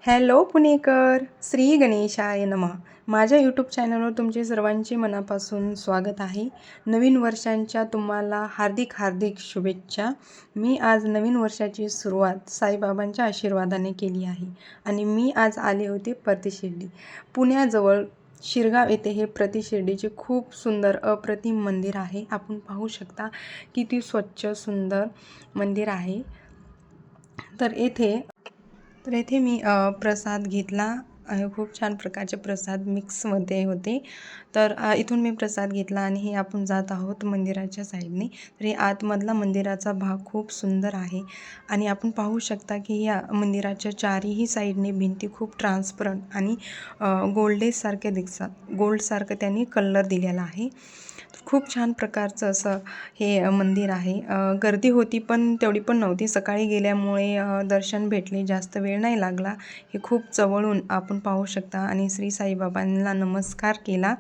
Hello पुणेकर, श्री गणेशाय नमः. माझ्या यूट्यूब चॅनलवर तुमचे सर्वांचे मनापासून स्वागत आहे. नवीन वर्षांच्या तुम्हाला हार्दिक हार्दिक शुभेच्छा. मी आज नवीन वर्षाची सुरुवात साईबाबांच्या आशीर्वादाने केली आहे आणि मी आज आले होते प्रतिशिर्डी. पुण्याजवळ शिरगाव येथे हे प्रतिशिर्डीचे खूप सुंदर अप्रतिम मंदिर आहे. आपण पाहू शकता किती स्वच्छ सुंदर मंदिर आहे. तर येथे मी प्रसाद घेतला. खूप छान प्रकारचे प्रसाद मिक्समध्ये होते. तर इथून मी प्रसाद घेतला आणि हे आपण जात आहोत मंदिराच्या साईडने. तर हे आतमधला मंदिराचा भाग खूप सुंदर आहे आणि आपण पाहू शकता की या मंदिराच्या चारही साईडने भिंती खूप ट्रान्सपरंट आणि गोल्डसारखे दिसतात. गोल्डसारखं त्यांनी कलर दिलेला आहे. खूप छान प्रकारचं असं हे मंदिर आहे. गर्दी होती पण तेवढी पण नव्हती. सकाळी गेल्यामुळे दर्शन भेटले, जास्त वेळ नाही लागला. हे खूप जवळून आपण पाहू शकता आणि श्री साईबाबांना नमस्कार केला.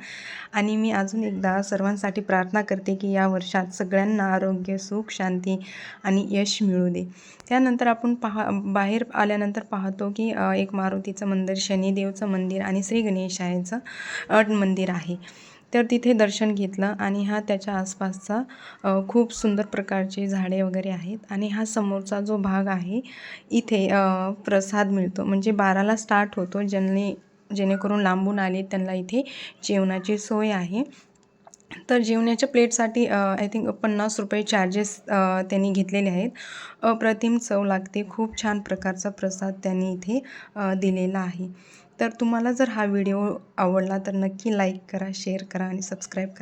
आणि मी अजून एकदा सर्वांसाठी प्रार्थना करते की या वर्षात सगळ्यांना आरोग्य, सुख, शांती आणि यश मिळू दे. त्यानंतर आपण बाहेर आल्यानंतर पाहतो की एक मारुतीचं मंदिर, शनिदेवचं मंदिर आणि श्री गणेशाचं मंदिर आहे. तर तिथे दर्शन घेतलं आणि हा त्याच्या आसपासचा खूप सुंदर प्रकारचे झाडे वगैरे आहेत. आणि हा समोरचा जो भाग आहे इथे प्रसाद मिळतो. म्हणजे 12ला स्टार्ट होतो. जेणेकरून लांबून आले त्यांना इथे जेवणाची सोय आहे. तर जेवणाच्या प्लेटसाठी आय थिंक 50 रुपये चार्जेस त्यांनी घेतलेले आहेत. अप्रतिम चव लागते. खूप छान प्रकारचा प्रसाद त्यांनी इथे दिलेला आहे. तर तुम्हाला जर हा व्हिडिओ आवडला तर नक्की लाईक करा, शेअर करा आणि सबस्क्राईब करा.